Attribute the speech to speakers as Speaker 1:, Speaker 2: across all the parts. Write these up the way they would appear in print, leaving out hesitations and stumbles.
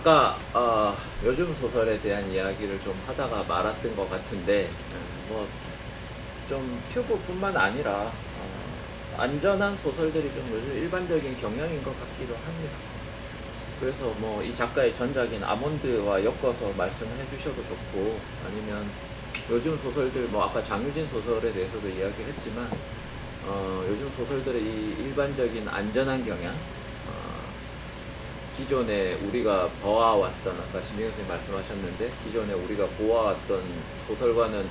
Speaker 1: 아까 요즘 소설에 대한 이야기를 좀 하다가 말았던 것 같은데 뭐 좀 튜브뿐만 아니라 안전한 소설들이 좀 요즘 일반적인 경향인 것 같기도 합니다. 그래서 뭐 이 작가의 전작인 아몬드와 엮어서 말씀해 주셔도 좋고, 아니면 요즘 소설들 뭐 아까 장유진 소설에 대해서도 이야기를 했지만 요즘 소설들의 이 일반적인 안전한 경향, 기존에 우리가 보아왔던, 아까 신민경 선생님 말씀하셨는데 기존에 우리가 보아왔던 소설과는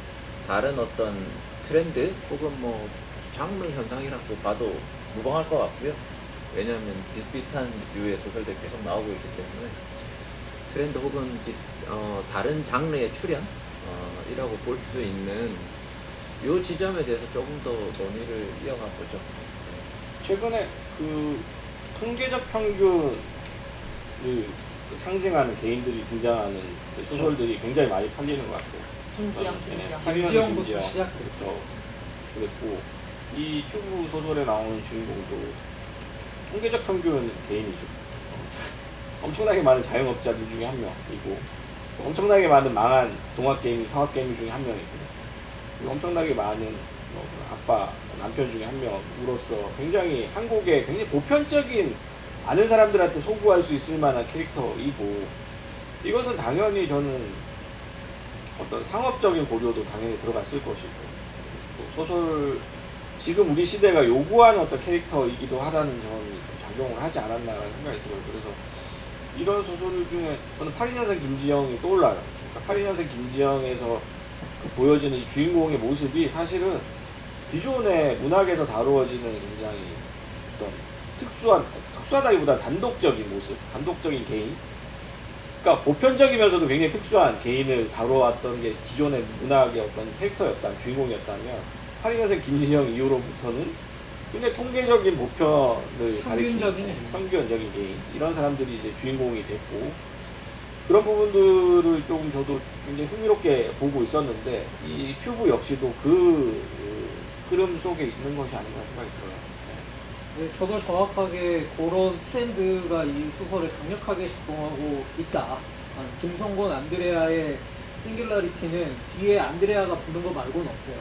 Speaker 1: 다른 어떤 트렌드 혹은 뭐 장르 현상이라고 봐도 무방할 것 같고요. 왜냐하면 비슷비슷한 류의 소설들이 계속 나오고 있기 때문에 트렌드 혹은 다른 장르의 출현이라고 볼 수 있는 요 지점에 대해서 조금 더 논의를 이어가 보죠.
Speaker 2: 최근에 그 통계적 평균을 상징하는 개인들이 등장하는 소설들이 굉장히 많이 팔리는 것 같아요.
Speaker 3: 김지영.
Speaker 4: 김지영부터 시작됐죠.
Speaker 2: 그렇죠. 그랬고 이 튜브 소설에 나오는 주인공도 통계적 평균 개인이죠. 엄청나게 많은 자영업자들 중에 한 명이고, 엄청나게 많은 망한 동학개미, 상학개미 중에 한 명이고, 그리고 엄청나게 많은 아빠, 남편 중에 한 명으로서 굉장히 한국의 굉장히 보편적인 아는 사람들한테 소구할 수 있을 만한 캐릭터이고, 이것은 당연히 저는 어떤 상업적인 고려도 당연히 들어갔을 것이고, 또 소설 지금 우리 시대가 요구하는 어떤 캐릭터이기도 하다는 점이 좀 작용을 하지 않았나라는 생각이 들어요. 그래서 이런 소설 중에 저는 82년생 김지영이 떠올라요. 그러니까 82년생 김지영에서 보여지는 이 주인공의 모습이 사실은 기존의 문학에서 다루어지는 굉장히 어떤 특수하다기보다 단독적인 모습, 단독적인 개인, 그러니까 보편적이면서도 굉장히 특수한 개인을 다뤄왔던 게 기존의 문학의 어떤 캐릭터였다면, 주인공이었다면 82년생 김지영 이후로부터는 굉장히 통계적인 보편을 가리키는 평균적인 개인, 이런 사람들이 이제 주인공이 됐고, 그런 부분들을 조금 저도 굉장히 흥미롭게 보고 있었는데, 이 튜브 역시도 그 흐름 속에 있는 것이 아닌가 생각이 들어요.
Speaker 4: 네, 저도 정확하게 그런 트렌드가 이 소설에 강력하게 작동하고 있다. 김성곤 안드레아의 싱귤라리티는 뒤에 안드레아가 붙는 거 말고는 없어요.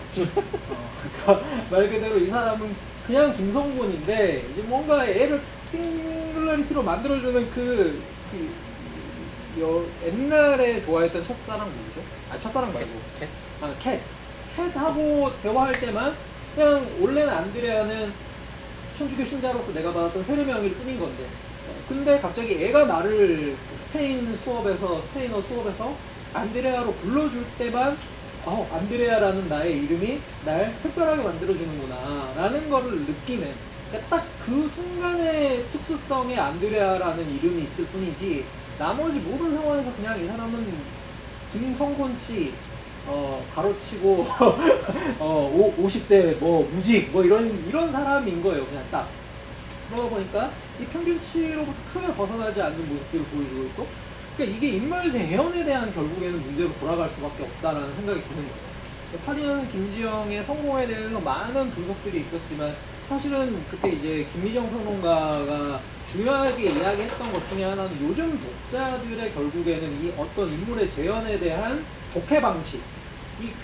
Speaker 4: 그러니까 말 그대로 이 사람은 그냥 김성곤인데 이제 뭔가 애를 싱귤라리티로 만들어주는 옛날에 좋아했던 첫사랑 뭐죠? 첫사랑 말고 캣. 캣하고 대화할 때만 그냥 원래는 안드레아는 천주교 신자로서 내가 받았던 세례명일 뿐인 건데, 근데 갑자기 애가 나를 스페인어 수업에서 안드레아로 불러줄 때만 안드레아라는 나의 이름이 날 특별하게 만들어주는구나 라는 거를 느끼는, 그러니까 딱 그 순간의 특수성의 안드레아라는 이름이 있을 뿐이지 나머지 모든 상황에서 그냥 이 사람은 김성곤 씨 가로치고 50대 뭐 무직 뭐 이런 사람인 거예요. 그냥 딱 그러다 보니까 이 평균치로부터 크게 벗어나지 않는 모습들을 보여주고 있고, 그러니까 이게 인물 재현에 대한 결국에는 문제로 돌아갈 수밖에 없다라는 생각이 드는 거예요. 82년 김지영의 성공에 대해서 많은 분석들이 있었지만 사실은 그때 이제 김미정 평론가가 중요하게 이야기했던 것 중에 하나는 요즘 독자들의 결국에는 이 어떤 인물의 재현에 대한 독해 방식이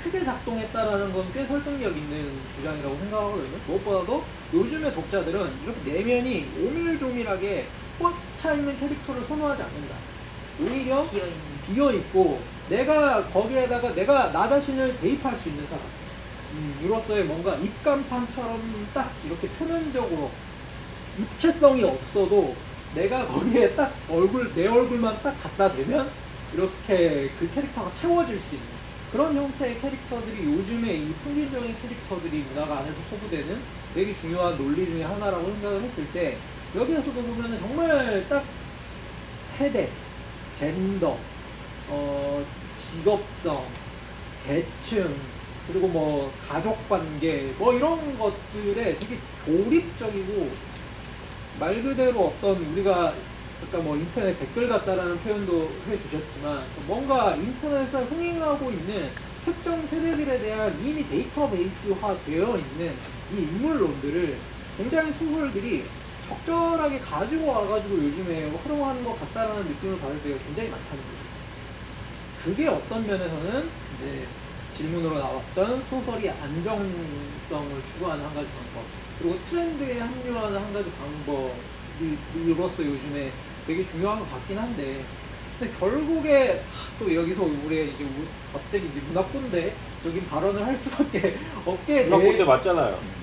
Speaker 4: 크게 작동했다라는 건 꽤 설득력 있는 주장이라고 생각하거든요. 무엇보다도 요즘의 독자들은 이렇게 내면이 오밀조밀하게 꽉 차있는 캐릭터를 선호하지 않는다. 오히려 비어있고 내가 거기에다가 내가 나 자신을 대입할 수 있는 사람, 이로서의 뭔가 입간판처럼 딱 이렇게 표면적으로 입체성이 없어도 내가 거기에 딱 내 얼굴만 딱 갖다 대면 이렇게 그 캐릭터가 채워질 수 있는 그런 형태의 캐릭터들이 요즘에 이 평균적인 캐릭터들이 문화 안에서 소구되는 되게 중요한 논리 중에 하나라고 생각을 했을 때, 여기에서도 보면은 정말 딱 세대, 젠더, 직업성, 계층, 그리고 뭐 가족관계 뭐 이런 것들에 되게 조립적이고, 말 그대로 어떤 우리가 아까 뭐 인터넷 댓글 같다라는 표현도 해주셨지만 뭔가 인터넷에 흥행하고 있는 특정 세대들에 대한 이미 데이터베이스화 되어 있는 이 인물론들을 굉장히 소설들이 적절하게 가지고 와가지고 요즘에 활용하는 것 같다라는 느낌을 받을 때가 굉장히 많다는 거죠. 그게 어떤 면에서는 이제 질문으로 나왔던 소설이 안정성을 추구하는 한 가지 방법, 그리고 트렌드에 합류하는 한 가지 방법으로서 요즘에 되게 중요한 것 같긴 한데, 근데 결국에 또 여기서 우리 이제 갑자기 이제 문학꼰대적인 발언을 할 수밖에 없게
Speaker 2: 문학꼰대 맞잖아요.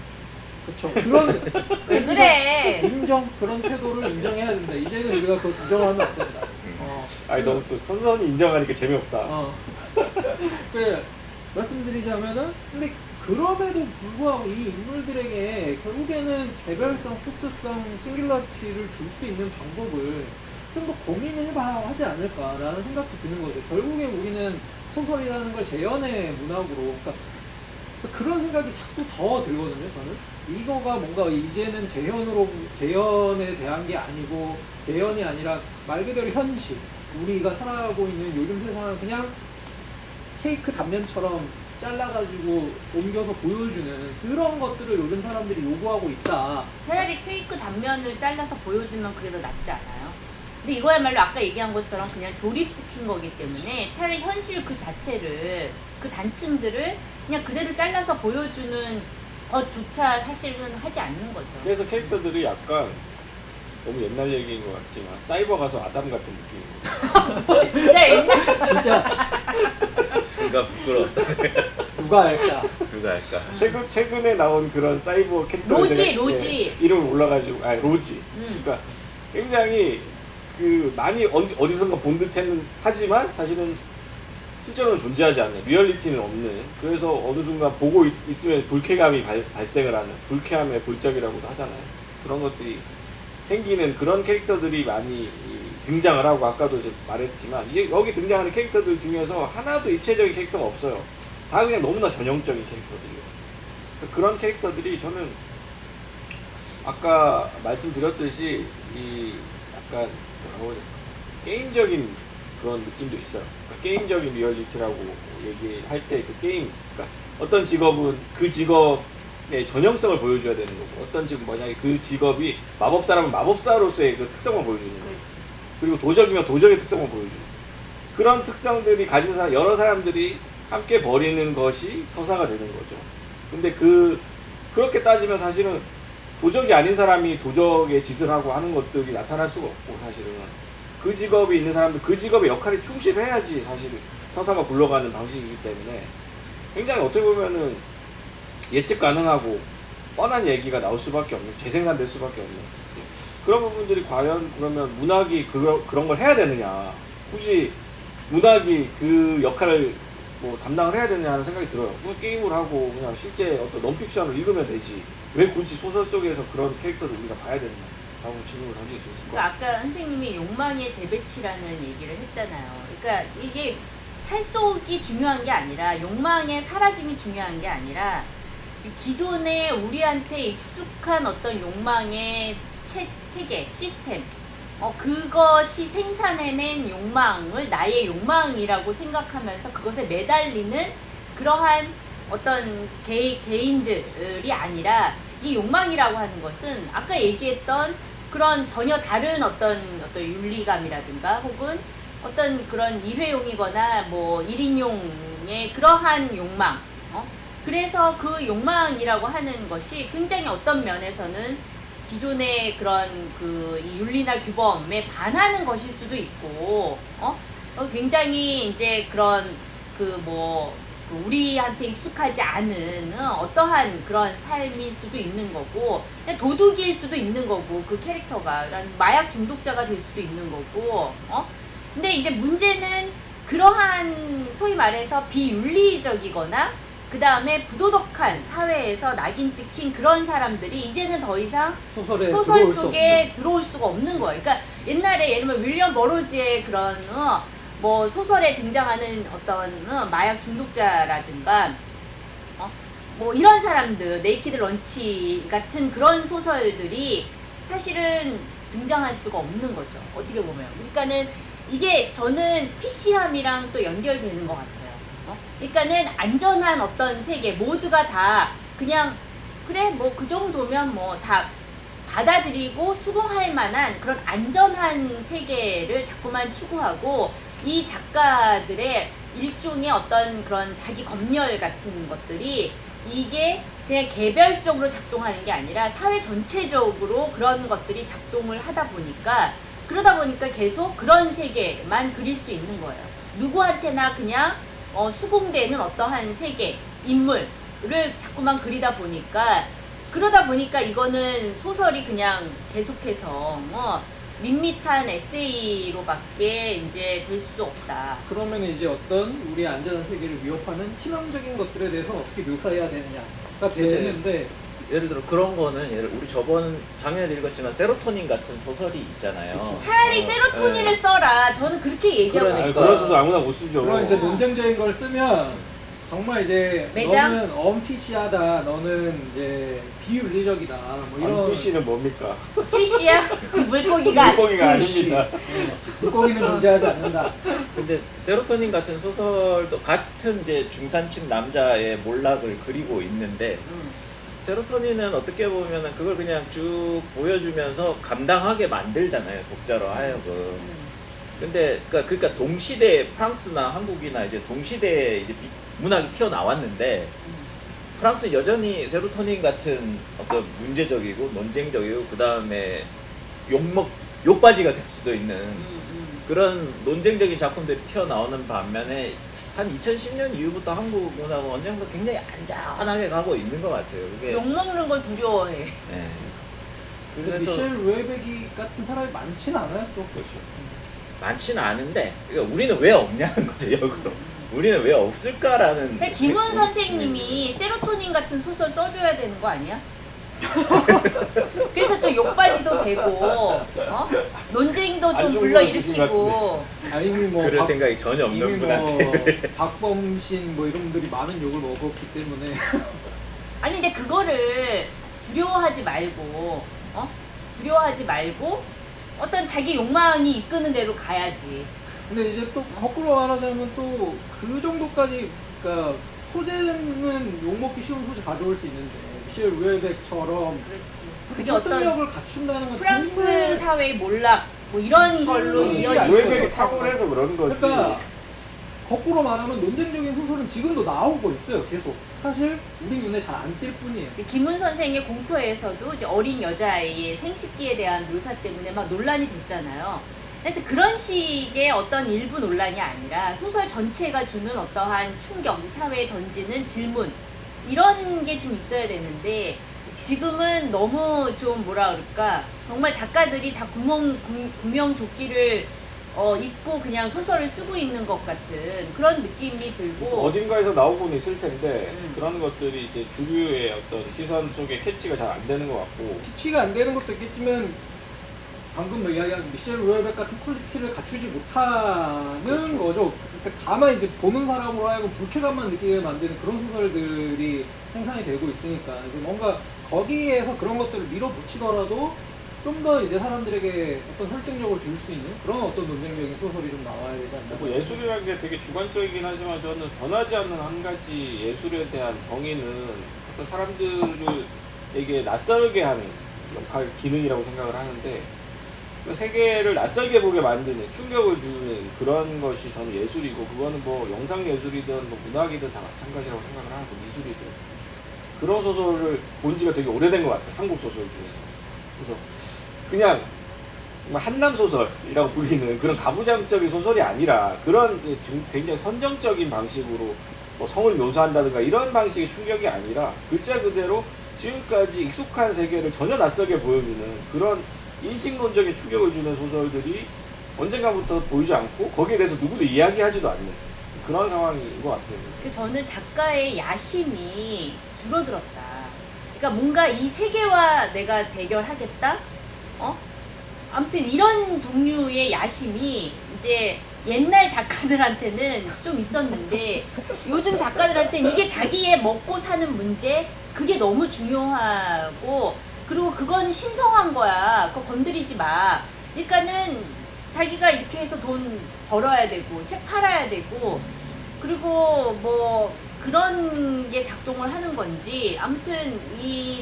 Speaker 4: 그쵸. 그런
Speaker 3: 왜 그래?
Speaker 4: 인정, 그런 태도를 인정해야 된다. 이제는 우리가 그걸 부정하면 안 된다.
Speaker 2: 아니 너무 또 선선히 인정하니까 재미없다.
Speaker 4: 그래 말씀드리자면은, 근데 그럼에도 불구하고 이 인물들에게 결국에는 개별성, 특수성, 싱귤러티를 줄 수 있는 방법을 좀 더 고민해봐야 하지 않을까라는 생각도 드는 거죠. 결국에 우리는 소설이라는 걸 재현의 문학으로, 그러니까 그런 생각이 자꾸 더 들거든요. 저는 이거가 뭔가 이제는 재현에 대한 게 아니고, 재현이 아니라 말 그대로 현실, 우리가 살아가고 있는 요즘 세상을 그냥 케이크 단면처럼 잘라가지고 옮겨서 보여주는 그런 것들을 요즘 사람들이 요구하고 있다.
Speaker 3: 차라리 케이크 단면을 잘라서 보여주면 그게 더 낫지 않아요? 근데 이거야말로 아까 얘기한 것처럼 그냥 조립시킨 거기 때문에 차라리 현실 그 자체를, 그 단층들을 그냥 그대로 잘라서 보여주는 것조차 사실은 하지 않는 거죠.
Speaker 2: 그래서 캐릭터들이 약간 너무 옛날 얘기인 것 같지만 사이버 가서 아담 같은 느낌인
Speaker 3: 진짜 옛날
Speaker 4: 진짜
Speaker 1: 순간 부끄럽다.
Speaker 4: 누가 할까?
Speaker 1: 누가 할까?
Speaker 2: 거예요. 최근에 나온 그런 사이버 캐릭터
Speaker 3: 로지.
Speaker 2: 이름 올라가지고 로지.
Speaker 3: 음.
Speaker 2: 그러니까 굉장히 그 많이 어디선가 본 듯했는 하지만 사실은 실제로는 존재하지 않는, 리얼리티는 없는, 그래서 어느 순간 보고 있으면 불쾌감이 발생을 하는, 불쾌함의 골짜기라고도 하잖아요. 그런 것들이 생기는 그런 캐릭터들이 많이 등장을 하고, 아까도 이제 말했지만 여기 등장하는 캐릭터들 중에서 하나도 입체적인 캐릭터가 없어요. 다 그냥 너무나 전형적인 캐릭터들이에요. 그런 캐릭터들이 저는 아까 말씀드렸듯이 이 약간 뭐라고 해야 될까? 게임적인 그런 느낌도 있어요. 그러니까 게임적인 리얼리티라고 얘기할 때 그 게임, 그러니까 어떤 직업은 그 직업의 전형성을 보여줘야 되는 거고, 어떤 직업, 만약에 그 직업이 마법사라면 마법사로서의 그 특성만 보여주는 거예요.
Speaker 3: 그렇지.
Speaker 2: 그리고 도적이면 도적의 특성만 보여주는 거예요. 그런 특성들이 가진 사람, 여러 사람들이 함께 벌이는 것이 서사가 되는 거죠. 근데 그렇게 따지면 사실은 도적이 아닌 사람이 도적의 짓을 하고 하는 것들이 나타날 수가 없고, 사실은 그 직업이 있는 사람들, 그 직업의 역할에 충실해야지 사실 서사가 굴러가는 방식이기 때문에 굉장히 어떻게 보면은 예측 가능하고 뻔한 얘기가 나올 수밖에 없는, 재생산될 수밖에 없는 그런 부분들이 과연 그러면 문학이 그런 걸 해야 되느냐, 굳이 문학이 그 역할을 뭐 담당을 해야 되느냐 하는 생각이 들어요. 그 게임을 하고 그냥 실제 어떤 논픽션을 읽으면 되지, 왜 굳이 소설 속에서 그런 캐릭터를 우리가 봐야 되느냐 라고 질문을 던질 수 있을 것 같아요.
Speaker 3: 그러니까 아까 선생님이 욕망의 재배치라는 얘기를 했잖아요. 그러니까 이게 탈속이 중요한 게 아니라, 욕망의 사라짐이 중요한 게 아니라, 기존에 우리한테 익숙한 어떤 욕망의 체계, 시스템, 그것이 생산해낸 욕망을 나의 욕망이라고 생각하면서 그것에 매달리는 그러한 어떤 개인들이 아니라, 이 욕망이라고 하는 것은 아까 얘기했던 그런 전혀 다른 어떤 윤리감이라든가 혹은 어떤 그런 일회용이거나 뭐 1인용의 그러한 욕망, 그래서 그 욕망이라고 하는 것이 굉장히 어떤 면에서는 기존의 그런 이 윤리나 규범에 반하는 것일 수도 있고, 굉장히 이제 그런 우리한테 익숙하지 않은 어떠한 그런 삶일 수도 있는 거고, 그냥 도둑일 수도 있는 거고, 그 캐릭터가 마약 중독자가 될 수도 있는 거고, 근데 이제 문제는 그러한 소위 말해서 비윤리적이거나 그 다음에 부도덕한 사회에서 낙인 찍힌 그런 사람들이 이제는 더 이상 소설 속에 들어올 수가 없는 거예요. 그러니까 옛날에 예를 들면 윌리엄 버로즈의 그런 뭐 소설에 등장하는 어떤 마약 중독자라든가 뭐 이런 사람들, 네이키드 런치 같은 그런 소설들이 사실은 등장할 수가 없는 거죠. 어떻게 보면. 그러니까는 이게 저는 PC함이랑 또 연결되는 것 같아요. 그러니까는 안전한 어떤 세계, 모두가 다 그냥 그래 뭐 그 정도면 뭐 다 받아들이고 수긍할 만한 그런 안전한 세계를 자꾸만 추구하고 이 작가들의 일종의 어떤 그런 자기 검열 같은 것들이 이게 그냥 개별적으로 작동하는 게 아니라 사회 전체적으로 그런 것들이 작동을 하다 보니까 그러다 보니까 계속 그런 세계만 그릴 수 있는 거예요. 누구한테나 그냥 수긍되는 어떠한 세계, 인물을 자꾸만 그리다 보니까 그러다 보니까 이거는 소설이 그냥 계속해서 밋밋한 에세이로밖에 이제 될 수 없다.
Speaker 4: 그러면 이제 어떤 우리의 안전한 세계를 위협하는 치명적인 것들에 대해서 어떻게 묘사해야 되느냐가 되는데
Speaker 1: 예를 들어 그런 거는 우리 저번 작년에 읽었지만 세로토닌 같은 소설이 있잖아요.
Speaker 2: 그쵸.
Speaker 3: 차라리 세로토닌을
Speaker 1: 네.
Speaker 3: 써라. 저는 그렇게 얘기하고
Speaker 1: 그러니까.
Speaker 2: 아니,
Speaker 3: 싶어요.
Speaker 2: 그런 소설 아무나 못 쓰죠.
Speaker 4: 그런 이제 논쟁적인 걸 쓰면 정말 이제
Speaker 3: 매장?
Speaker 4: 너는 엄피시하다, 너는 이제 비윤리적이다, 뭐 이런
Speaker 2: 안피시는 뭡니까?
Speaker 3: 피쉬야? 물고기가
Speaker 2: 물고기가
Speaker 4: 피쉬.
Speaker 2: 아닙니다.
Speaker 4: 물고기는 존재하지 않는다.
Speaker 1: 근데 세로토닌 같은 소설도 같은 이제 중산층 남자의 몰락을 그리고 있는데 세로토닌은 어떻게 보면은 그걸 그냥 쭉 보여주면서 감당하게 만들잖아요, 독자로 하여금. 근데 그러니까 동시대 프랑스나 한국이나 이제 동시대에 이제 문학이 튀어나왔는데 프랑스 여전히 세로토닌 같은 어떤 문제적이고 논쟁적이고 그 다음에 욕바지가 될 수도 있는 그런 논쟁적인 작품들이 튀어나오는 반면에 한 2010년 이후부터 한국 문학은 어느 정도 굉장히 안전하게 가고 있는 것 같아요. 그게
Speaker 3: 욕먹는 걸 두려워해.
Speaker 1: 네.
Speaker 4: 근데
Speaker 1: 그래서
Speaker 4: 미셸 루에베기 같은 사람이 많진 않아요, 또.
Speaker 2: 그렇죠.
Speaker 1: 많지는 않은데 그러니까 우리는 왜 없냐는 거죠, 역으로. 우리는 왜 없을까라는.
Speaker 3: 김훈 선생님이 세로토닌 같은 소설 써줘야 되는 거 아니야? 그래서 좀 욕바지도 되고, 논쟁도
Speaker 2: 안
Speaker 3: 좀
Speaker 2: 좋은
Speaker 3: 불러일으키고.
Speaker 4: 아니 뭐
Speaker 1: 그럴
Speaker 4: 박-
Speaker 1: 생각이 전혀 없는
Speaker 4: 이미
Speaker 1: 분한테.
Speaker 4: 뭐 박범신 뭐 이런 분들이 많은 욕을 먹었기 때문에
Speaker 3: 아니 근데 그거를 두려워하지 말고, 두려워하지 말고 어떤 자기 욕망이 이끄는 대로 가야지.
Speaker 4: 근데 이제 또 거꾸로 말하자면 또 그 정도까지 그러니까 소재는 욕먹기 쉬운 소재 가져올 수 있는데 미셸 루에백처럼
Speaker 3: 그렇지. 그게 어떤
Speaker 4: 설득력을 갖춘다는 건
Speaker 3: 프랑스
Speaker 4: 정말
Speaker 3: 사회의 몰락 뭐 이런 걸로
Speaker 4: 실력이
Speaker 3: 이어지지
Speaker 2: 루에백이
Speaker 3: 못하고.
Speaker 2: 탁월해서 그런 거지.
Speaker 4: 그러니까 거꾸로 말하면 논쟁적인 소설은 지금도 나오고 있어요. 계속 사실 우리 눈에 잘 안 띌 뿐이에요.
Speaker 3: 김훈 선생의 공터에서도 이제 어린 여자아이의 생식기에 대한 묘사 때문에 막 논란이 됐잖아요. 그래서 그런 식의 어떤 일부 논란이 아니라 소설 전체가 주는 어떠한 충격, 사회에 던지는 질문 이런 게 좀 있어야 되는데 지금은 너무 좀 뭐라 그럴까 정말 작가들이 다 구명조끼를 입고 그냥 소설을 쓰고 있는 것 같은 그런 느낌이 들고
Speaker 2: 어딘가에서 나오고는 있을 텐데
Speaker 3: 음.
Speaker 2: 그런 것들이 이제 주류의 어떤 시선 속에 캐치가 잘 안 되는 것 같고.
Speaker 4: 키치가 안 되는 것도 있겠지만 방금 이야기한 미셸 루에백 같은 퀄리티를 갖추지 못하는
Speaker 2: 그렇죠.
Speaker 4: 거죠. 그러니까 다만 이제 보는 사람으로 하여금 불쾌감만 느끼게 만드는 그런 소설들이 생산이 되고 있으니까 이제 뭔가 거기에서 그런 것들을 밀어붙이더라도 좀 더 이제 사람들에게 어떤 설득력을 줄 수 있는 그런 어떤 논쟁적인 소설이 좀 나와야 되지 않나.
Speaker 2: 뭐 예술이라는 게 되게 주관적이긴 하지만 저는 변하지 않는 한 가지 예술에 대한 정의는 어떤 사람들에게 낯설게 하는 역할, 기능이라고 생각을 하는데 그 세계를 낯설게 보게 만드는, 충격을 주는 그런 것이 저는 예술이고 그거는 뭐 영상 예술이든 뭐 문학이든 다 마찬가지라고 생각을 하고 미술이든 그런 소설을 본 지가 되게 오래된 것 같아요. 한국 소설 중에서. 그래서 그냥 한남 소설이라고 불리는 그런 가부장적인 소설이 아니라 그런 이제 굉장히 선정적인 방식으로 뭐 성을 묘사한다든가 이런 방식의 충격이 아니라 글자 그대로 지금까지 익숙한 세계를 전혀 낯설게 보여주는 그런 인식론적인 충격을 주는 소설들이 언젠가부터 보이지 않고 거기에 대해서 누구도 이야기하지도 않는 그런 상황인 것 같아요.
Speaker 3: 그래서 저는 작가의 야심이 줄어들었다. 그러니까 뭔가 이 세계와 내가 대결하겠다? 아무튼 이런 종류의 야심이 이제 옛날 작가들한테는 좀 있었는데 요즘 작가들한테는 이게 자기의 먹고 사는 문제 그게 너무 중요하고 그리고 그건 신성한 거야. 그거 건드리지 마. 그러니까는 자기가 이렇게 해서 돈 벌어야 되고 책 팔아야 되고 그리고 뭐 그런 게 작동을 하는 건지 아무튼 이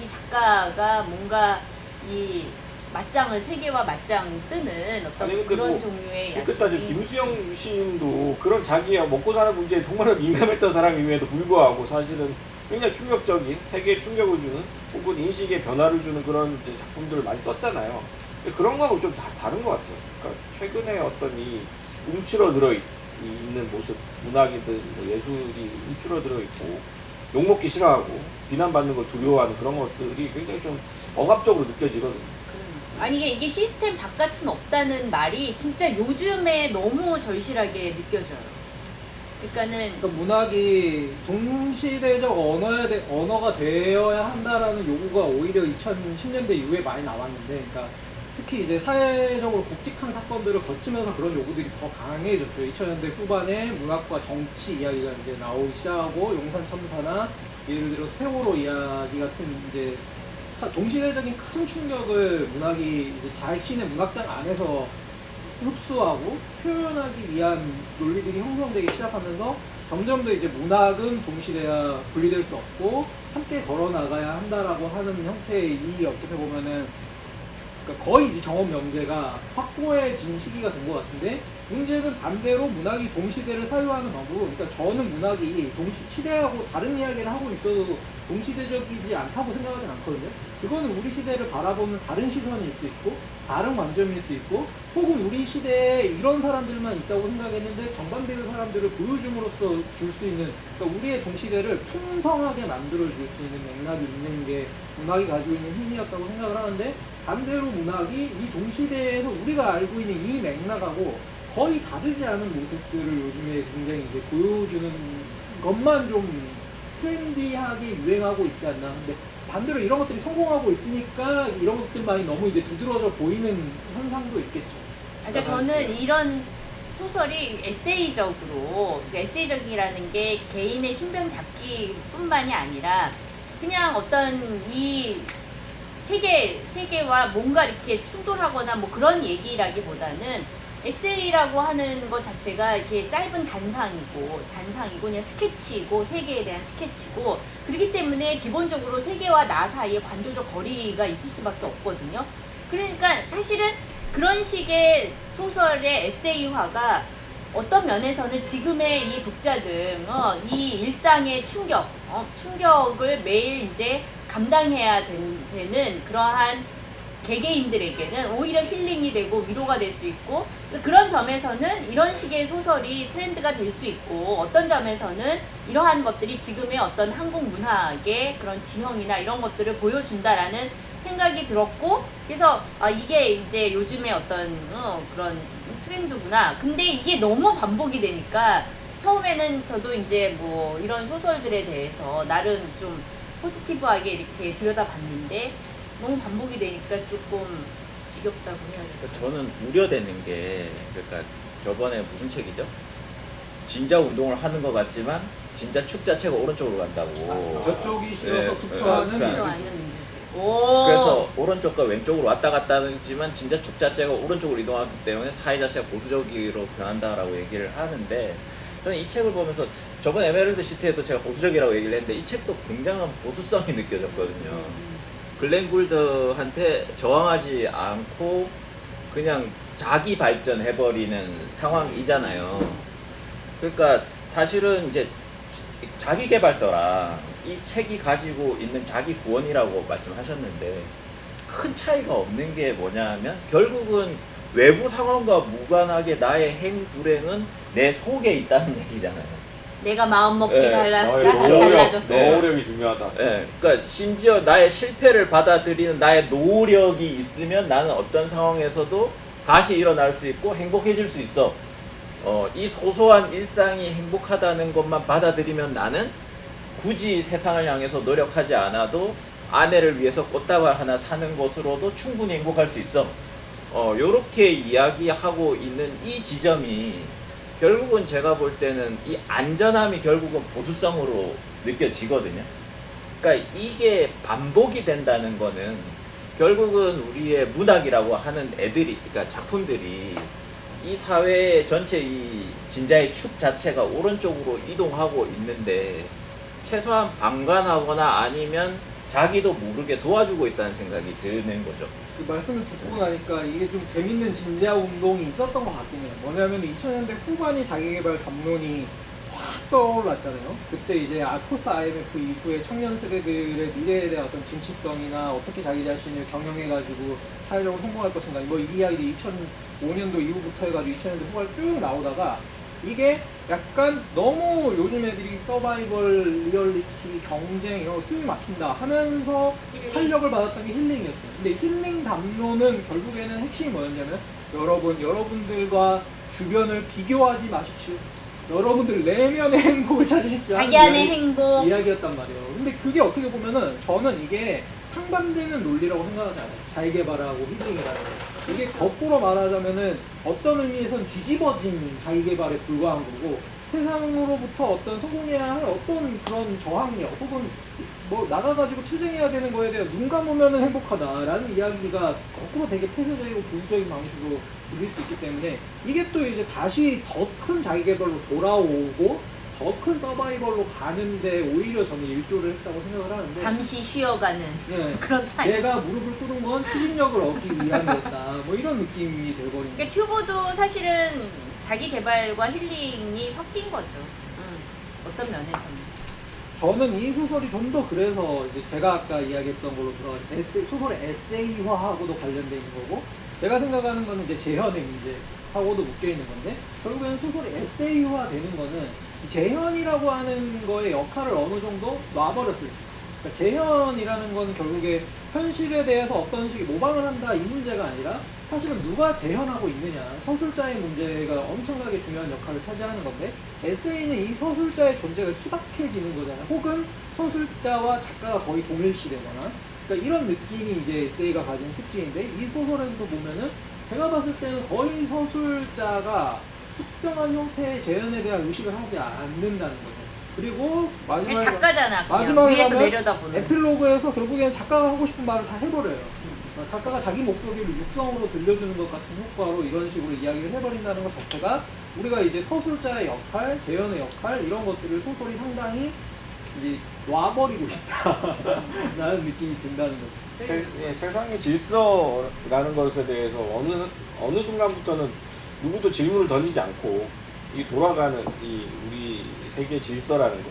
Speaker 3: 작가가 뭔가 이 맞짱을 세계와 맞짱 뜨는 어떤
Speaker 2: 아니, 근데
Speaker 3: 그런
Speaker 2: 뭐
Speaker 3: 종류의
Speaker 2: 그까지
Speaker 3: 야심이
Speaker 2: 김수영 시인도 그런 자기가 먹고 사는 문제에 정말 민감했던 사람임에도 불구하고 사실은 굉장히 충격적인 세계에 충격을 주는 혹은 인식의 변화를 주는 그런 이제 작품들을 많이 썼잖아요. 근데 그런 거하고 좀 다른 것 같아요. 그러니까 최근에 어떤 이 움츠러들어 있는 모습, 문학이든 뭐 예술이 움츠러들어 있고 욕먹기 싫어하고 비난받는 걸 두려워하는 그런 것들이 굉장히 좀 억압적으로 느껴지거든요.
Speaker 3: 아니 이게 시스템 바깥은 없다는 말이 진짜 요즘에 너무 절실하게 느껴져요. 그러니까는
Speaker 4: 그러니까 문학이 동시대적 언어가 되어야 한다라는 요구가 오히려 2010년대 이후에 많이 나왔는데, 그러니까 특히 이제 사회적으로 굵직한 사건들을 거치면서 그런 요구들이 더 강해졌죠. 2000년대 후반에 문학과 정치 이야기가 이제 나오기 시작하고, 용산 첨사나 예를 들어 세월호 이야기 같은 이제 동시대적인 큰 충격을 문학이 이제 자신의 문학장 안에서 흡수하고 표현하기 위한 논리들이 형성되기 시작하면서 점점 더 이제 문학은 동시대와 분리될 수 없고 함께 걸어나가야 한다라고 하는 형태의 이 어떻게 보면은 그러니까 거의 이제 정업 명제가 확고해진 시기가 된 것 같은데, 문제는 반대로 문학이 동시대를 사유하는 방법은, 그러니까 저는 문학이 시대하고 다른 이야기를 하고 있어도 동시대적이지 않다고 생각하진 않거든요. 그거는 우리 시대를 바라보는 다른 시선일 수 있고 다른 관점일 수 있고, 혹은 우리 시대에 이런 사람들만 있다고 생각했는데 정반대의 사람들을 보여줌으로써 줄 수 있는, 그러니까 우리의 동시대를 풍성하게 만들어 줄 수 있는 맥락이 있는 게 문학이 가지고 있는 힘이었다고 생각을 하는데, 반대로 문학이 이 동시대에서 우리가 알고 있는 이 맥락하고 거의 다르지 않은 모습들을 요즘에 굉장히 이제 보여주는 것만 좀 트렌디하게 유행하고 있지 않나. 근데 반대로 이런 것들이 성공하고 있으니까 이런 것들만이 너무 이제 두드러져 보이는 현상도 있겠죠.
Speaker 3: 그러니까 저는 이런 소설이 에세이적으로, 그러니까 에세이적이라는 게 개인의 신변 잡기뿐만이 아니라 그냥 어떤 이 세계와 뭔가 이렇게 충돌하거나 뭐 그런 얘기라기보다는 에세이라고 하는 것 자체가 이렇게 짧은 단상이고 그냥 스케치이고, 세계에 대한 스케치고, 그렇기 때문에 기본적으로 세계와 나 사이에 관조적 거리가 있을 수밖에 없거든요. 그러니까 사실은 그런 식의 소설의 에세이화가 어떤 면에서는 지금의 이 독자들, 이 일상의 충격을 매일 이제 감당해야 되는 그러한 개개인들에게는 오히려 힐링이 되고 위로가 될 수 있고, 그런 점에서는 이런 식의 소설이 트렌드가 될 수 있고, 어떤 점에서는 이러한 것들이 지금의 어떤 한국 문학의 그런 지형이나 이런 것들을 보여준다라는 생각이 들었고, 그래서 이게 이제 요즘의 어떤 그런 트렌드구나. 근데 이게 너무 반복이 되니까 처음에는 저도 이제 뭐 이런 소설들에 대해서 나름 좀 포지티브하게 이렇게 들여다봤는데, 너무 반복이 되니까 조금 지겹다고 해야 될까요?
Speaker 1: 저는 우려되는 게, 그러니까 저번에 무슨 책이죠? 진자 운동을 하는 것 같지만 진자 축 자체가 오른쪽으로 간다고.
Speaker 4: 저쪽이 싫어서
Speaker 1: 네,
Speaker 4: 투표하는
Speaker 1: 투표하는
Speaker 4: 민주주의.
Speaker 3: 오.
Speaker 1: 그래서 오른쪽과 왼쪽으로 왔다 갔다 하지만 진짜 축 자체가 오른쪽으로 이동하기 때문에 사회 자체가 보수적으로 변한다라고 얘기를 하는데, 저는 이 책을 보면서 저번 에메랄드 시티에도 제가 보수적이라고 얘기를 했는데 이 책도 굉장한 보수성이 느껴졌거든요. 글렌 굴드한테 저항하지 않고 그냥 자기 발전해버리는 상황이잖아요. 그러니까 사실은 이제 자기 개발서라 이 책이 가지고 있는 자기 구원이라고 말씀하셨는데, 큰 차이가 없는 게 뭐냐면 결국은 외부 상황과 무관하게 나의 행불행은 내 속에 있다는 얘기잖아요.
Speaker 3: 내가 마음먹기
Speaker 1: 네.
Speaker 3: 달라졌어.
Speaker 1: 네.
Speaker 2: 노력이 중요하다.
Speaker 1: 예, 그러니까 심지어 나의 실패를 받아들이는 나의 노력이 있으면 나는 어떤 상황에서도 다시 일어날 수 있고 행복해질 수 있어. 이 소소한 일상이 행복하다는 것만 받아들이면 나는 굳이 세상을 향해서 노력하지 않아도 아내를 위해서 꽃다발 하나 사는 것으로도 충분히 행복할 수 있어. 요렇게 이야기하고 있는 이 지점이 결국은 제가 볼 때는 이 안전함이 결국은 보수성으로 느껴지거든요. 그러니까 이게 반복이 된다는 거는 결국은 우리의 문학이라고 하는 애들이, 그러니까 작품들이 이 사회 전체 이 진자의 축 자체가 오른쪽으로 이동하고 있는데, 최소한 방관하거나 아니면 자기도 모르게 도와주고 있다는 생각이 드는 거죠.
Speaker 4: 그 말씀을 듣고 나니까 이게 좀 재밌는 진지한 운동이 있었던 것 같긴 해요. 뭐냐면 2000년대 후반이 자기개발 담론이 확 떠올랐잖아요. 그때 이제 포스트 IMF 이후에 청년 세대들의 미래에 대한 어떤 진취성이나 어떻게 자기 자신을 경영해가지고 사회적으로 성공할 것인가, 뭐 이 이야기들이 2005년도 이후부터 해가지고 2000년대 후반에 쭉 나오다가 이게 약간 너무 요즘 애들이 서바이벌, 리얼리티, 경쟁 이런 거 숨이 막힌다 하면서
Speaker 3: 힐링.
Speaker 4: 탄력을 받았던 게 힐링이었어요. 근데 힐링 담론은 결국에는 핵심이 뭐였냐면 여러분들과 주변을 비교하지 마십시오. 여러분들 내면의 행복을 찾으십시오.
Speaker 3: 자기 안의 행복.
Speaker 4: 이야기였단 말이에요. 근데 그게 어떻게 보면은 저는 이게 상반되는 논리라고 생각하지 않아요. 자기개발하고 힐링이라는 거. 이게 거꾸로 말하자면은 어떤 의미에선 뒤집어진 자기개발에 불과한 거고, 세상으로부터 어떤 성공해야 할 어떤 그런 저항력 혹은 뭐 나가가지고 투쟁해야 되는 거에 대해 눈 감으면은 행복하다라는 이야기가 거꾸로 되게 폐쇄적이고 보수적인 방식으로 들릴 수 있기 때문에 이게 또 이제 다시 더 큰 자기개발로 돌아오고 더 큰 서바이벌로 가는데 오히려 저는 일조를 했다고 생각을 하는데,
Speaker 3: 잠시 쉬어가는
Speaker 4: 네,
Speaker 3: 그런 타입.
Speaker 4: 내가 무릎을 꿇은 건 추진력을 얻기 위함이었다, 뭐 이런 느낌이 들거든요.
Speaker 3: 그러니까 튜브도 사실은 자기 개발과 힐링이 섞인 거죠. 어떤 면에서는.
Speaker 4: 저는 이 소설이 좀 더 그래서 이제 제가 아까 이야기했던 걸로 돌아가서 소설의 에세이화하고도 관련돼 있는 거고, 제가 생각하는 거는 이제 재현의 문제하고도 묶여 있는 건데, 결국에는 소설이 에세이화 되는 거는 이 재현이라고 하는 거의 역할을 어느 정도 놔버렸을 때, 그러니까 재현이라는 건 결국에 현실에 대해서 어떤 식의 모방을 한다 이 문제가 아니라 사실은 누가 재현하고 있느냐, 서술자의 문제가 엄청나게 중요한 역할을 차지하는 건데, 에세이는 이 서술자의 존재가 희박해지는 거잖아요. 혹은 서술자와 작가가 거의 동일시되거나, 그러니까 이런 느낌이 이제 에세이가 가진 특징인데, 이 소설에서도 보면은 제가 봤을 때는 거의 서술자가 특정한 형태의 재현에 대한 의식을 하지 않는다는 거죠. 그리고
Speaker 3: 그냥
Speaker 4: 마지막에
Speaker 3: 작가잖아. 그냥
Speaker 4: 마지막에
Speaker 3: 위에서
Speaker 4: 가면
Speaker 3: 내려다보는.
Speaker 4: 에필로그에서 결국엔 작가가 하고 싶은 말을 다 해버려요. 작가가 자기 목소리를 육성으로 들려주는 것 같은 효과로 이런 식으로 이야기를 해버린다는 것 자체가 우리가 이제 서술자의 역할, 재현의 역할 이런 것들을 소설이 상당히 이제 놔버리고 있다라는 느낌이 든다는 거죠.
Speaker 2: 세상의 질서라는 것에 대해서 어느 순간부터는 누구도 질문을 던지지 않고 이 돌아가는 이 우리 세계 질서라는 것,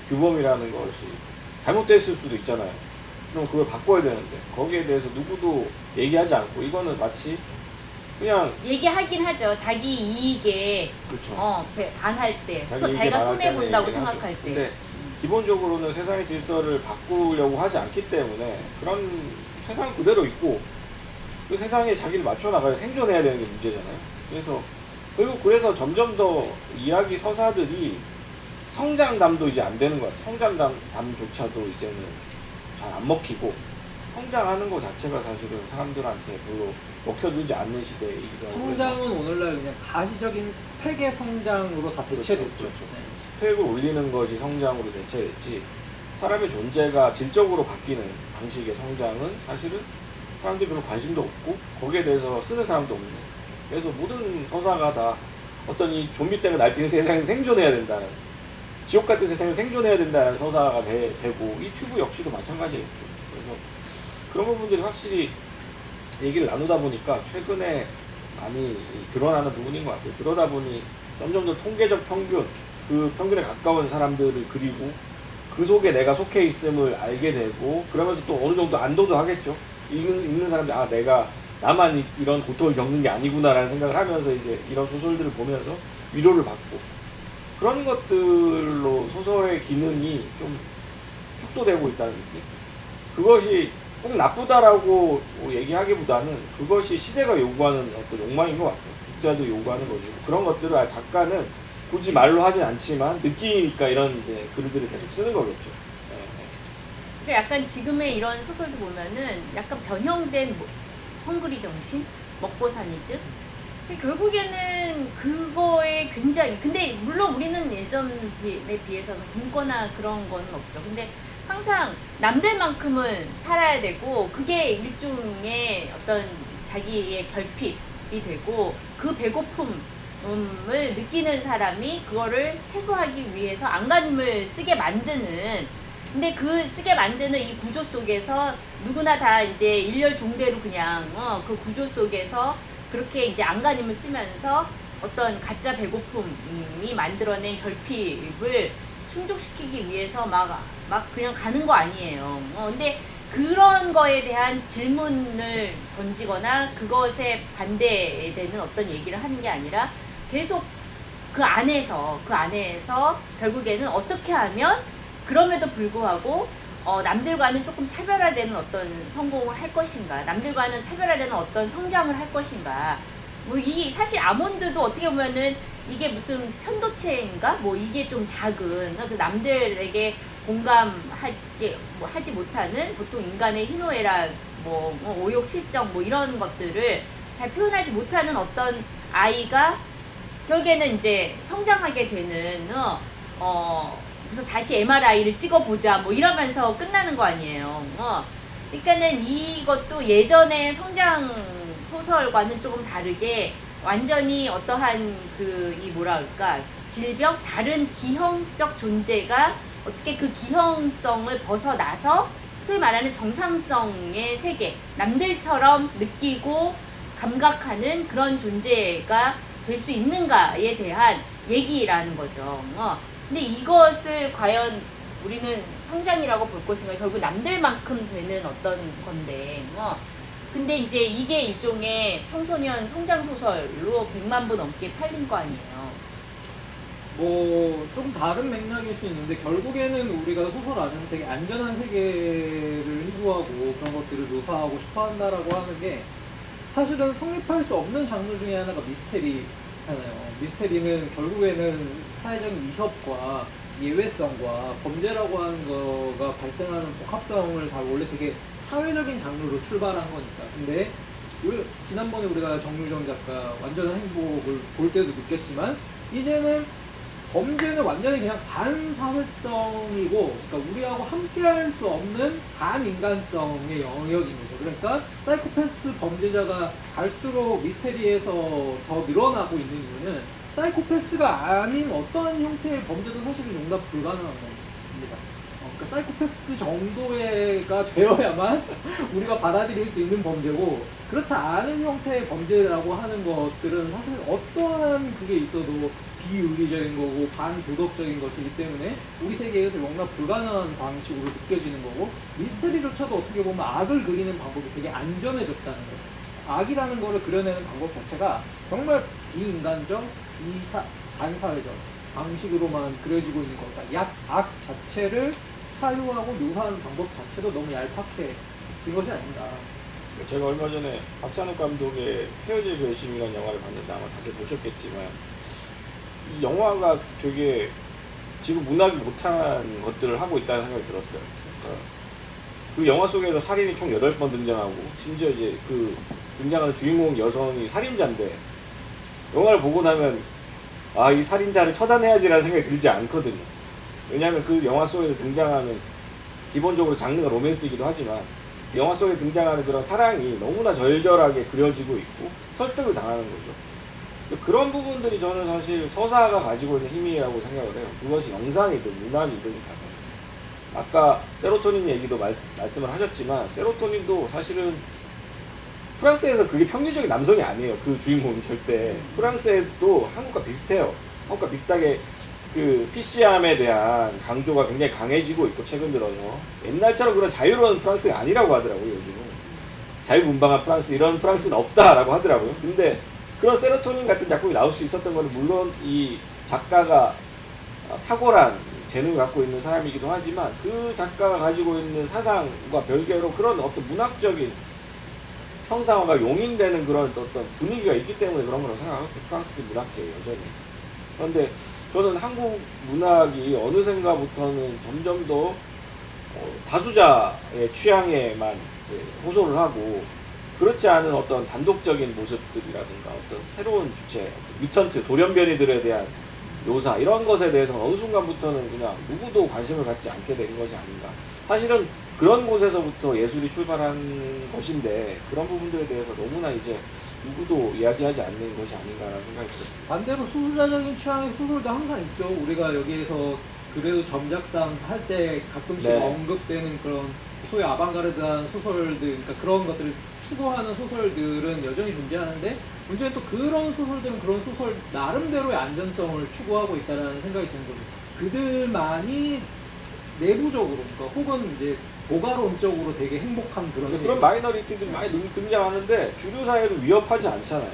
Speaker 2: 규범이라는 것이 잘못됐을 수도 있잖아요. 그럼 그걸 바꿔야 되는데 거기에 대해서 누구도 얘기하지 않고 이거는 마치 그냥
Speaker 3: 얘기하긴 하죠. 자기 이익에
Speaker 2: 그렇죠.
Speaker 3: 반할 때,
Speaker 2: 자기
Speaker 3: 자기가
Speaker 2: 이익에
Speaker 3: 손해 본다고
Speaker 2: 반할 때는
Speaker 3: 생각할
Speaker 2: 얘기를 하죠.
Speaker 3: 때.
Speaker 2: 근데 기본적으로는 세상의 질서를 바꾸려고 하지 않기 때문에 그런 세상 그대로 있고 그 세상에 자기를 맞춰 나가야 생존해야 되는 게 문제잖아요. 그래서 점점 더 이야기 서사들이 성장담도 이제 안 되는 것 같아요. 성장담조차도 이제는 잘 안 먹히고 성장하는 것 자체가 사실은 사람들한테 별로 먹혀들지 않는 시대이기도 하고.
Speaker 4: 성장은 오늘날 그냥 가시적인 스펙의 성장으로 다 대체됐죠.
Speaker 2: 그렇죠.
Speaker 4: 네.
Speaker 2: 스펙을 올리는 것이 성장으로 대체됐지, 사람의 존재가 질적으로 바뀌는 방식의 성장은 사실은 사람들이 별로 관심도 없고 거기에 대해서 쓰는 사람도 없는. 그래서 모든 서사가 다 어떤 이 좀비 때문에 날뛰는 세상에서 생존해야 된다는, 지옥 같은 세상에서 생존해야 된다는 서사가 되고, 이 튜브 역시도 마찬가지겠죠. 그래서 그런 부분들이 확실히 얘기를 나누다 보니까 최근에 많이 드러나는 부분인 것 같아요. 그러다 보니 점점 더 통계적 평균, 그 평균에 가까운 사람들을 그리고 그 속에 내가 속해 있음을 알게 되고, 그러면서 또 어느 정도 안도도 하겠죠. 읽는 사람들이 나만 이런 고통을 겪는 게 아니구나라는 생각을 하면서 이제 이런 소설들을 보면서 위로를 받고, 그런 것들로 소설의 기능이 좀 축소되고 있다는 느낌. 그것이 꼭 나쁘다라고 얘기하기보다는 그것이 시대가 요구하는 어떤 욕망인 것 같아요. 독자도 요구하는 거죠. 그런 것들을 작가는 굳이 말로 하진 않지만 느끼니까 이런 이제 글들을 계속 쓰는 거겠죠. 네.
Speaker 3: 근데 약간 지금의 이런 소설도 보면은 약간 변형된 헝그리 정신, 먹고사니즘. 근데 결국에는 그거에 굉장히, 근데 물론 우리는 예전에 비해서는 굶거나 그런 거는 없죠. 근데 항상 남들만큼은 살아야 되고, 그게 일종의 어떤 자기의 결핍이 되고, 그 배고픔을 느끼는 사람이 그거를 해소하기 위해서 안간힘을 쓰게 만드는 근데 그 쓰게 만드는 이 구조 속에서 누구나 다 이제 일렬 종대로 그냥 그 구조 속에서 그렇게 이제 안간힘을 쓰면서 어떤 가짜 배고픔이 만들어낸 결핍을 충족시키기 위해서 막 그냥 가는 거 아니에요. 근데 그런 거에 대한 질문을 던지거나 그것에 반대되는 어떤 얘기를 하는 게 아니라 계속 그 안에서 결국에는 어떻게 하면 그럼에도 불구하고 남들과는 조금 차별화되는 어떤 성공을 할 것인가, 남들과는 차별화되는 어떤 성장을 할 것인가. 뭐 이 사실 아몬드도 어떻게 보면은 이게 무슨 편도체인가? 뭐 이게 좀 작은 그 남들에게 하지 못하는 보통 인간의 희노애락, 뭐 오욕 실정 뭐 이런 것들을 잘 표현하지 못하는 어떤 아이가 결국에는 이제 성장하게 되는 무슨 다시 MRI를 찍어보자 뭐 이러면서 끝나는 거 아니에요. 그러니까는 이것도 예전의 성장 소설과는 조금 다르게 완전히 어떠한 이 뭐라 그럴까 질병 다른 기형적 존재가 어떻게 그 기형성을 벗어나서 소위 말하는 정상성의 세계, 남들처럼 느끼고 감각하는 그런 존재가 될 수 있는가에 대한 얘기라는 거죠. 근데 이것을 과연 우리는 성장이라고 볼 것인가? 결국 남들만큼 되는 어떤 건데. 근데 이제 이게 일종의 청소년 성장 소설로 100만 부 넘게 팔린 거 아니에요.
Speaker 4: 뭐 좀 다른 맥락일 수 있는데 결국에는 우리가 소설 안에서 되게 안전한 세계를 희구하고 그런 것들을 묘사하고 싶어 한다라고 하는 게 사실은 성립할 수 없는 장르 중에 하나가 미스테리잖아요. 미스테리는 결국에는 사회적인 위협과 예외성과 범죄라고 하는 거가 발생하는 복합성을 다 원래 되게 사회적인 장르로 출발한 거니까. 근데 지난번에 우리가 정유정 작가 완전한 행복을 볼 때도 느꼈지만 이제는 범죄는 완전히 그냥 반사회성이고, 그러니까 우리하고 함께할 수 없는 반인간성의 영역인 거죠. 그러니까 사이코패스 범죄자가 갈수록 미스테리에서 더 늘어나고 있는 이유는 사이코패스가 아닌 어떠한 형태의 범죄도 사실은 용납 불가능한 겁니다. 그러니까 사이코패스 정도가 되어야만 우리가 받아들일 수 있는 범죄고, 그렇지 않은 형태의 범죄라고 하는 것들은 사실 어떠한 그게 있어도 비윤리적인 거고 반도덕적인 것이기 때문에 우리 세계에서 용납 불가능한 방식으로 느껴지는 거고, 미스테리조차도 어떻게 보면 악을 그리는 방법이 되게 안전해졌다는 거죠. 악이라는 거를 그려내는 방법 자체가 정말 비인간적, 반사회적 방식으로만 그려지고 있는 거다. 악 자체를 사유하고 묘사하는 방법 자체도 너무 얄팍해진 것이 아닌가.
Speaker 2: 제가 얼마 전에 박찬욱 감독의 헤어질 결심이라는 영화를 봤는데 아마 다들 보셨겠지만 이 영화가 되게 지금 문학이 못한 것들을 하고 있다는 생각이 들었어요. 그러니까 그 영화 속에서 살인이 총 8번 등장하고 심지어 이제 그 등장하는 주인공 여성이 살인자인데 영화를 보고 나면 이 살인자를 처단해야지라는 생각이 들지 않거든요. 왜냐하면 그 영화 속에서 등장하는 기본적으로 장르가 로맨스이기도 하지만 영화 속에 등장하는 그런 사랑이 너무나 절절하게 그려지고 있고 설득을 당하는 거죠. 그런 부분들이 저는 사실 서사가 가지고 있는 힘이라고 생각을 해요. 그것이 영상이든 문학이든 아까 세로토닌 얘기도 말씀을 하셨지만 세로토닌도 사실은 프랑스에서 그게 평균적인 남성이 아니에요. 그 주인공이 절대. 프랑스에도 한국과 비슷해요. 한국과 비슷하게 그 PC함에 대한 강조가 굉장히 강해지고 있고 최근 들어서 옛날처럼 그런 자유로운 프랑스가 아니라고 하더라고요. 요즘은 자유분방한 프랑스 이런 프랑스는 없다라고 하더라고요. 근데 그런 세로토닌 같은 작품이 나올 수 있었던 건 물론 이 작가가 탁월한 재능을 갖고 있는 사람이기도 하지만 그 작가가 가지고 있는 사상과 별개로 그런 어떤 문학적인 형상화가 용인되는 그런 어떤 분위기가 있기 때문에 그런 거라고 생각하고 프랑스 문학계에 여전히. 그런데 저는 한국 문학이 어느샌가부터는 점점 더 다수자의 취향에만 이제 호소를 하고 그렇지 않은 어떤 단독적인 모습들이라든가 어떤 새로운 주체, 뮤턴트, 돌연변이들에 대한 묘사 이런 것에 대해서는 어느 순간부터는 그냥 누구도 관심을 갖지 않게 된 것이 아닌가. 사실은 그런 곳에서부터 예술이 출발한 것인데 그런 부분들에 대해서 너무나 이제 누구도 이야기하지 않는 것이 아닌가라는 생각이 들었습니다.
Speaker 4: 반대로 소수자적인 취향의 소설도 항상 있죠. 우리가 여기에서 그래도 점작상 할 때 가끔씩
Speaker 2: 네.
Speaker 4: 언급되는 그런 소위 아방가르드한 소설들, 그러니까 그런 것들을 추구하는 소설들은 여전히 존재하는데, 문제는 또 그런 소설들은 그런 소설 나름대로의 안전성을 추구하고 있다는 생각이 드는 거죠. 그들만이 내부적으로, 그러니까 혹은 이제 보가론적으로 되게 행복한 그런
Speaker 2: 근데 그런 마이너리티들이 많이 등장하는데 주류 사회를 위협하지 않잖아요.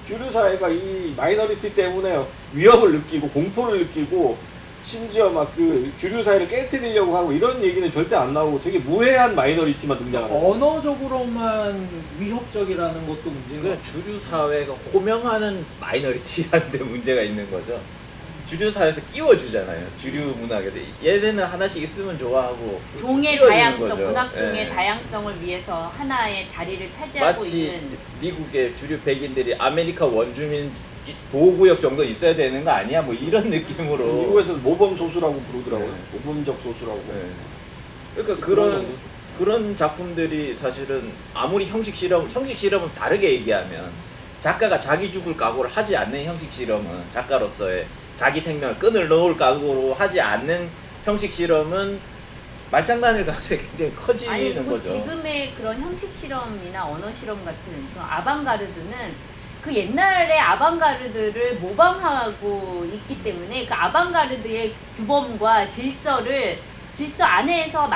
Speaker 2: 주류 사회가 이 마이너리티 때문에 위협을 느끼고 공포를 느끼고 심지어 막 그 주류 사회를 깨트리려고 하고 이런 얘기는 절대 안 나오고 되게 무해한 마이너리티만 등장하는 거예요.
Speaker 4: 언어적으로만 위협적이라는 것도 문제인 것
Speaker 1: 그러니까 주류 사회가 호명하는 마이너리티라는 데 문제가 있는 거죠. 주류 사회에서 끼워주잖아요. 주류 문학에서 얘네는 하나씩 있으면 좋아하고
Speaker 3: 종의
Speaker 1: 끼워주는
Speaker 3: 다양성,
Speaker 1: 거죠.
Speaker 3: 문학 종의
Speaker 1: 예.
Speaker 3: 다양성을 위해서 하나의 자리를 차지하고
Speaker 1: 마치
Speaker 3: 있는.
Speaker 1: 미국의 주류 백인들이 아메리카 원주민 보호구역 정도 있어야 되는 거 아니야? 뭐 이런 느낌으로.
Speaker 2: 미국에서 모범 소수라고 부르더라고요.
Speaker 1: 네.
Speaker 2: 모범적 소수라고.
Speaker 1: 네. 그러니까
Speaker 2: 그런
Speaker 1: 그런 작품들이 사실은 아무리 형식 실험은 다르게 얘기하면 작가가 자기 죽을 각오를 하지 않는 형식 실험은 작가로서의 자기 생명을 끈을 놓을 각오로 하지 않는 형식 실험은 말장난일 가능성이 굉장히 커지는
Speaker 3: 아니 그리고
Speaker 1: 거죠.
Speaker 3: 지금의 그런 형식 실험이나 언어 실험 같은 그런 아방가르드는 그 옛날의 아방가르드를 모방하고 있기 때문에 그 아방가르드의 규범과 질서 안에서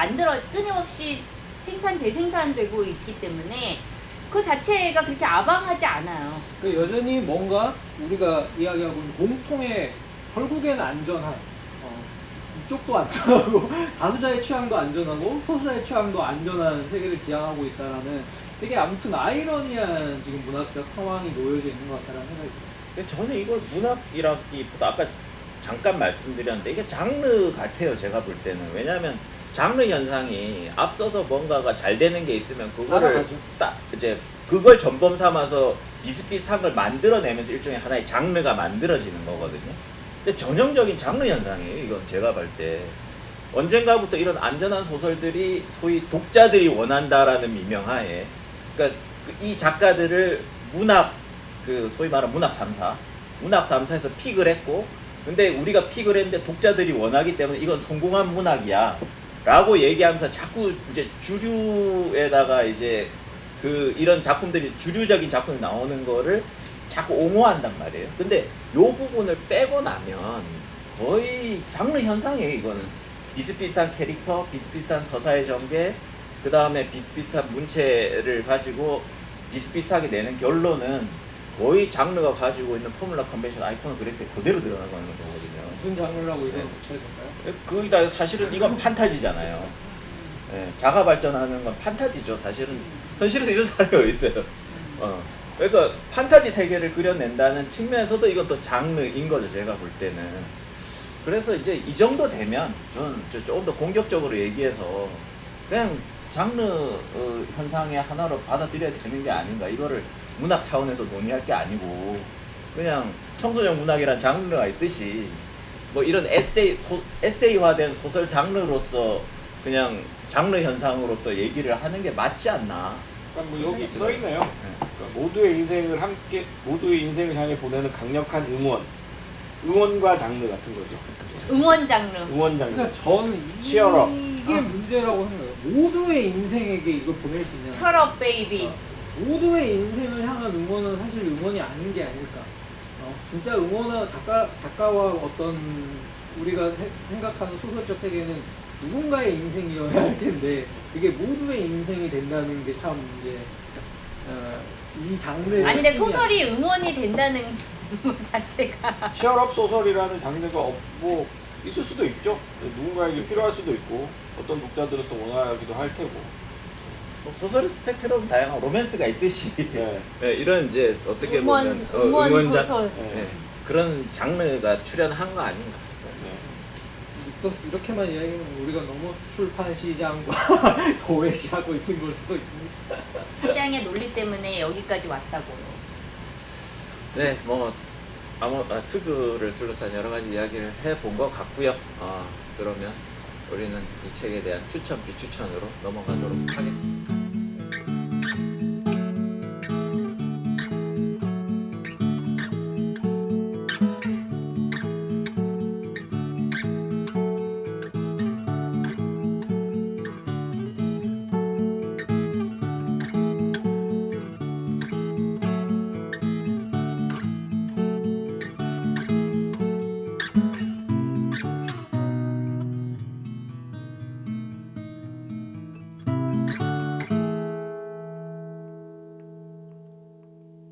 Speaker 3: 끊임없이 재생산되고 있기 때문에 그 자체가 그렇게 아방하지 않아요.
Speaker 4: 그 여전히 뭔가 우리가 이야기하고 있는 공통의 결국에는 안전한, 이쪽도 안전하고 다수자의 취향도 안전하고 소수자의 취향도 안전한 세계를 지향하고 있다라는 되게 아무튼 아이러니한 지금 문학적 상황이 놓여져 있는 것 같다는 생각이 듭니다.
Speaker 1: 근데 저는 이걸 문학이라기보다 아까 잠깐 말씀드렸는데 이게 장르 같아요. 제가 볼 때는. 왜냐하면 장르 현상이 앞서서 뭔가가 잘 되는 게 있으면 그거를
Speaker 4: 따라가죠.
Speaker 1: 딱 이제 그걸 전범 삼아서 비슷비슷한 걸 만들어내면서 일종의 하나의 장르가 만들어지는 거거든요. 근데 전형적인 장르 현상이에요. 이건 제가 볼 때. 언젠가부터 이런 안전한 소설들이 소위 독자들이 원한다라는 미명하에, 그러니까 이 작가들을 소위 말하는 문학 3사에서 픽을 했고, 근데 우리가 픽을 했는데 독자들이 원하기 때문에 이건 성공한 문학이야 라고 얘기하면서 자꾸 이제 주류에다가 이제 이런 작품들이 주류적인 작품이 나오는 거를 자꾸 옹호한단 말이에요. 근데 요 부분을 빼고 나면 거의 장르 현상이에요. 이거는 비슷비슷한 캐릭터, 비슷비슷한 서사의 전개, 그 다음에 비슷비슷한 문체를 가지고 비슷비슷하게 내는 결론은 거의 장르가 가지고 있는 포뮬러 컨벤션 아이콘은 그렇게 그대로 드러나가는 거거든요.
Speaker 4: 무슨 장르라고 이런
Speaker 1: 네.
Speaker 4: 붙여야 될까요?
Speaker 1: 거기다 사실은 이건 판타지잖아요. 예, 자가 발전하는 건 판타지죠. 사실은 현실에서 이런 사람이 어디 있어요. 그러니까 판타지 세계를 그려낸다는 측면에서도 이건 또 장르인 거죠. 제가 볼 때는. 그래서 이제 이 정도 되면 저는 조금 더 공격적으로 얘기해서 그냥 장르 현상의 하나로 받아들여야 되는 게 아닌가. 이거를 문학 차원에서 논의할 게 아니고 그냥 청소년 문학이란 장르가 있듯이 뭐 이런 에세이화된 소설 장르로서 그냥 장르 현상으로서 얘기를 하는 게 맞지 않나.
Speaker 2: 그러니까 뭐 여기 써 있네요. 그러니까 모두의 인생을 향해 보내는 강력한 응원과 장르 같은 거죠.
Speaker 3: 응원 장르.
Speaker 2: 응원 장르.
Speaker 4: 그러니까 저는
Speaker 2: 치열업.
Speaker 4: 이게 문제라고 생각해요. 모두의 인생에게 이걸 보낼 수 있냐.
Speaker 3: 철업 베이비.
Speaker 4: 모두의 인생을 향한 응원은 사실 응원이 아닌 게 아닐까. 진짜 응원은 작가와 어떤 우리가 생각하는 소설적 세계는 누군가의 인생이어야 할 텐데 그게 모두의 인생이 된다는 게 참 이제 이 장르의
Speaker 3: 아니 근데
Speaker 4: 특징이
Speaker 3: 소설이 응원이 된다는 것 자체가
Speaker 2: 치열업 소설이라는 장르가 뭐 있을 수도 있죠. 누군가에게 필요할 수도 있고 어떤 독자들은 또 원하기도 할 테고.
Speaker 1: 뭐 소설의 스펙트럼 다양한 로맨스가 있듯이
Speaker 2: 네.
Speaker 1: 네, 이런 이제 어떻게 보면
Speaker 3: 응원
Speaker 1: 응원작
Speaker 3: 소설.
Speaker 1: 네, 그런 장르가 출연한 거 아닌가.
Speaker 2: 네.
Speaker 4: 또 이렇게만 이야기하면 우리가 너무 출판 시장과 도외시하고 있는 걸 수도 있습니다.
Speaker 3: 시장의 논리 때문에 여기까지 왔다고요.
Speaker 1: 네, 뭐 투뷰를 둘러싼 여러 가지 이야기를 해본 것 같고요. 그러면 우리는 이 책에 대한 추천 비추천으로 넘어가도록 하겠습니다.